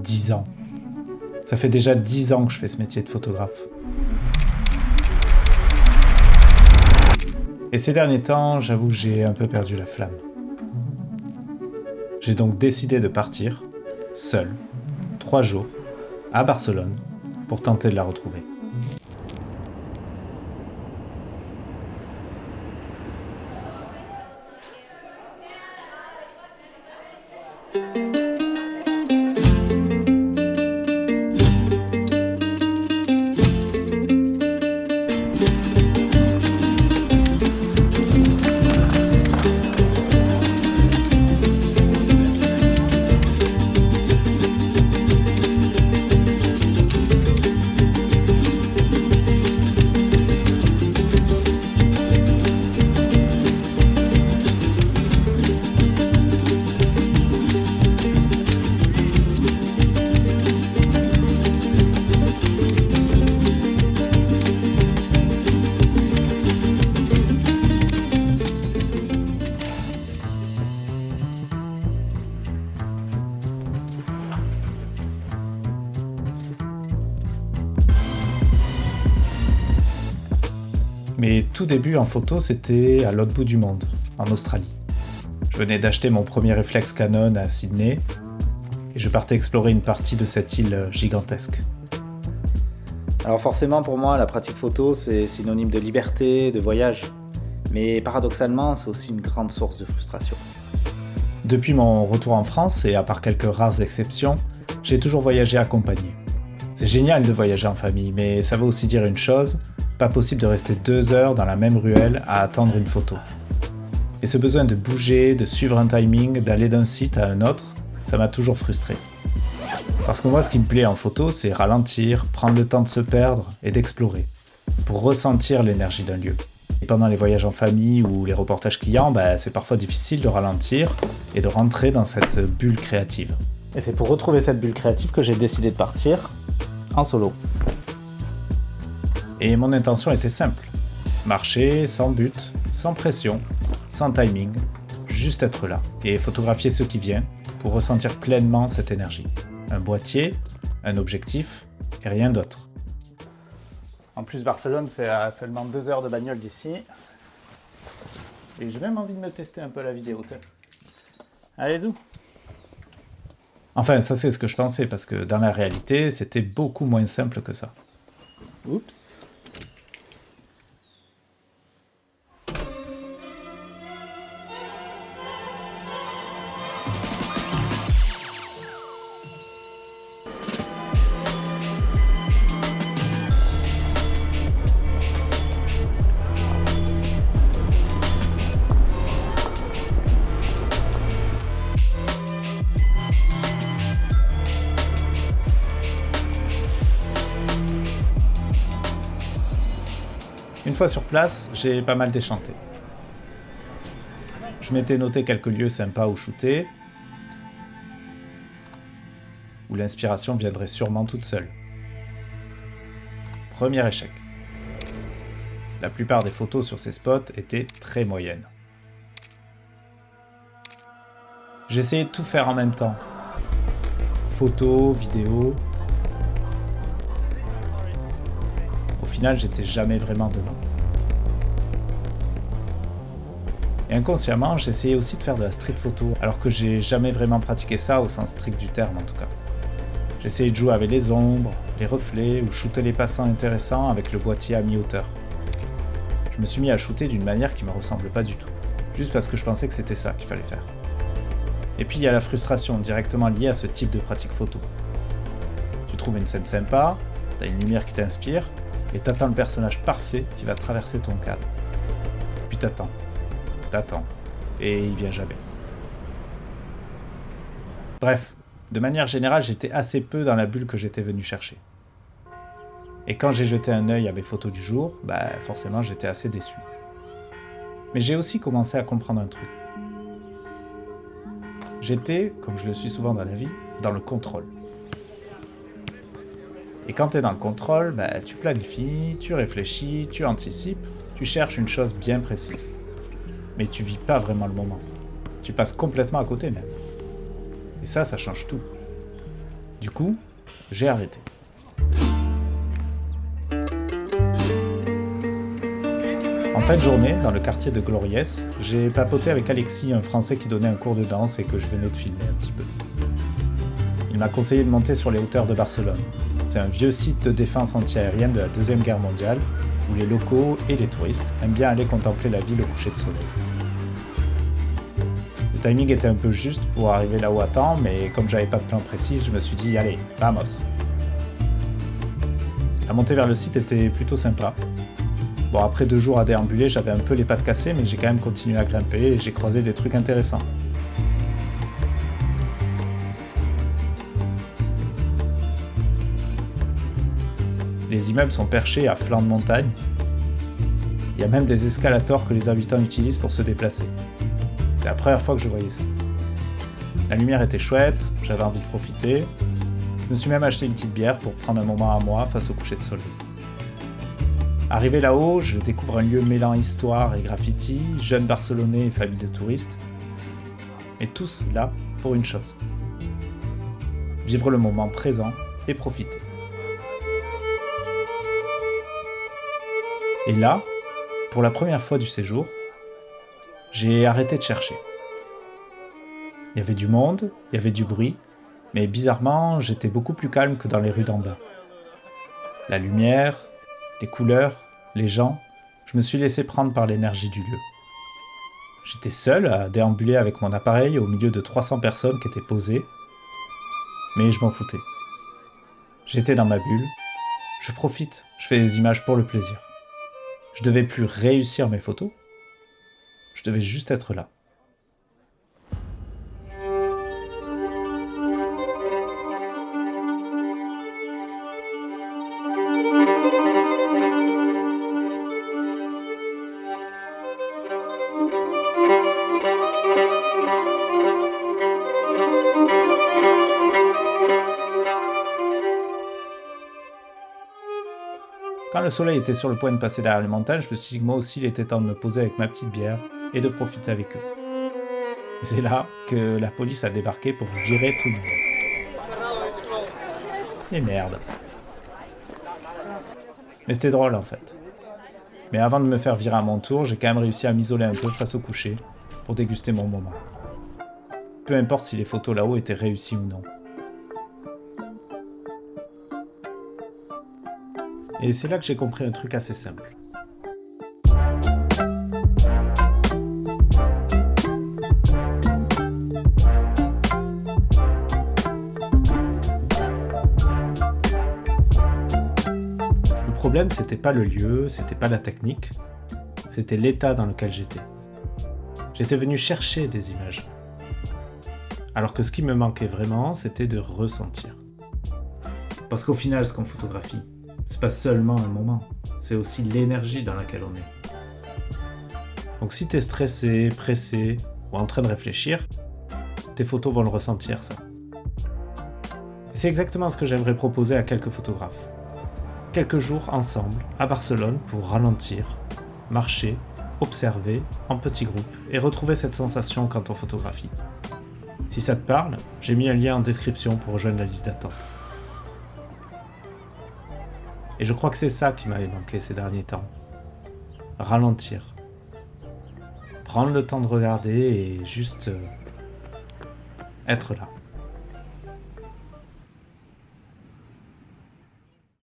10 ans. Ça fait déjà 10 ans que je fais ce métier de photographe. Et ces derniers temps, j'avoue que j'ai un peu perdu la flamme. J'ai donc décidé de partir, seul, 3 jours, à Barcelone, pour tenter de la retrouver. Mes tout débuts en photo, c'était à l'autre bout du monde, en Australie. Je venais d'acheter mon premier réflexe Canon à Sydney et je partais explorer une partie de cette île gigantesque. Alors forcément pour moi la pratique photo c'est synonyme de liberté, de voyage. Mais paradoxalement c'est aussi une grande source de frustration. Depuis mon retour en France, et à part quelques rares exceptions, j'ai toujours voyagé accompagné. C'est génial de voyager en famille, mais ça veut aussi dire une chose, pas possible de rester 2 heures dans la même ruelle à attendre une photo. Et ce besoin de bouger, de suivre un timing, d'aller d'un site à un autre, ça m'a toujours frustré. Parce que moi, ce qui me plaît en photo, c'est ralentir, prendre le temps de se perdre et d'explorer, pour ressentir l'énergie d'un lieu. Et pendant les voyages en famille ou les reportages clients, c'est parfois difficile de ralentir et de rentrer dans cette bulle créative. Et c'est pour retrouver cette bulle créative que j'ai décidé de partir en solo. Et mon intention était simple. Marcher sans but, sans pression, sans timing, juste être là et photographier ce qui vient pour ressentir pleinement cette énergie. Un boîtier, un objectif et rien d'autre. En plus Barcelone c'est à seulement 2 heures de bagnole d'ici. Et j'ai même envie de me tester un peu la vidéo. Allez zou. Enfin, ça c'est ce que je pensais parce que dans la réalité, c'était beaucoup moins simple que ça. Oups. Une fois sur place, j'ai pas mal déchanté. Je m'étais noté quelques lieux sympas où shooter, où l'inspiration viendrait sûrement toute seule. Premier échec. La plupart des photos sur ces spots étaient très moyennes. J'essayais de tout faire en même temps. Photos, vidéos. Au final, j'étais jamais vraiment dedans. Et inconsciemment, j'essayais aussi de faire de la street photo, alors que j'ai jamais vraiment pratiqué ça au sens strict du terme en tout cas. J'essayais de jouer avec les ombres, les reflets ou shooter les passants intéressants avec le boîtier à mi-hauteur. Je me suis mis à shooter d'une manière qui me ressemble pas du tout, juste parce que je pensais que c'était ça qu'il fallait faire. Et puis il y a la frustration directement liée à ce type de pratique photo. Tu trouves une scène sympa, t'as une lumière qui t'inspire, et t'attends le personnage parfait qui va traverser ton cadre. Puis t'attends, et il vient jamais. Bref, de manière générale, j'étais assez peu dans la bulle que j'étais venu chercher. Et quand j'ai jeté un œil à mes photos du jour, forcément j'étais assez déçu. Mais j'ai aussi commencé à comprendre un truc. J'étais, comme je le suis souvent dans la vie, dans le contrôle. Et quand tu es dans le contrôle, tu planifies, tu réfléchis, tu anticipes, tu cherches une chose bien précise. Mais tu vis pas vraiment le moment. Tu passes complètement à côté même. Et ça change tout. Du coup, j'ai arrêté. En fin de journée, dans le quartier de Gloriès, j'ai papoté avec Alexis, un Français qui donnait un cours de danse et que je venais de filmer un petit peu. Il m'a conseillé de monter sur les hauteurs de Barcelone. C'est un vieux site de défense antiaérienne de la Deuxième Guerre mondiale, où les locaux et les touristes aiment bien aller contempler la ville au coucher de soleil. Le timing était un peu juste pour arriver là-haut à temps, mais comme j'avais pas de plan précis, je me suis dit allez, vamos. La montée vers le site était plutôt sympa. Bon, après 2 jours à déambuler, j'avais un peu les pattes cassées, mais j'ai quand même continué à grimper et j'ai croisé des trucs intéressants. Les immeubles sont perchés à flanc de montagne. Il y a même des escalators que les habitants utilisent pour se déplacer. C'est la première fois que je voyais ça. La lumière était chouette, j'avais envie de profiter. Je me suis même acheté une petite bière pour prendre un moment à moi face au coucher de soleil. Arrivé là-haut, je découvre un lieu mêlant histoire et graffiti, jeunes barcelonais et familles de touristes. Et tous là pour une chose. Vivre le moment présent et profiter. Et là, pour la première fois du séjour, j'ai arrêté de chercher. Il y avait du monde, il y avait du bruit, mais bizarrement, j'étais beaucoup plus calme que dans les rues d'en bas. La lumière, les couleurs, les gens, je me suis laissé prendre par l'énergie du lieu. J'étais seul à déambuler avec mon appareil au milieu de 300 personnes qui étaient posées, mais je m'en foutais. J'étais dans ma bulle, je profite, je fais des images pour le plaisir. Je devais plus réussir mes photos, je devais juste être là. Quand le soleil était sur le point de passer derrière les montagnes, je me suis dit que moi aussi il était temps de me poser avec ma petite bière et de profiter avec eux. Et c'est là que la police a débarqué pour virer tout le monde. Et merde. Mais c'était drôle en fait. Mais avant de me faire virer à mon tour, j'ai quand même réussi à m'isoler un peu face au coucher pour déguster mon moment. Peu importe si les photos là-haut étaient réussies ou non. Et c'est là que j'ai compris un truc assez simple. Le problème, c'était pas le lieu, c'était pas la technique, c'était l'état dans lequel j'étais. J'étais venu chercher des images. Alors que ce qui me manquait vraiment, c'était de ressentir. Parce qu'au final, ce qu'on photographie, c'est pas seulement un moment, c'est aussi l'énergie dans laquelle on est. Donc si t'es stressé, pressé ou en train de réfléchir, tes photos vont le ressentir ça. Et c'est exactement ce que j'aimerais proposer à quelques photographes. Quelques jours ensemble, à Barcelone, pour ralentir, marcher, observer, en petits groupes, et retrouver cette sensation quand on photographie. Si ça te parle, j'ai mis un lien en description pour rejoindre la liste d'attente. Et je crois que c'est ça qui m'avait manqué ces derniers temps. Ralentir. Prendre le temps de regarder et juste être là.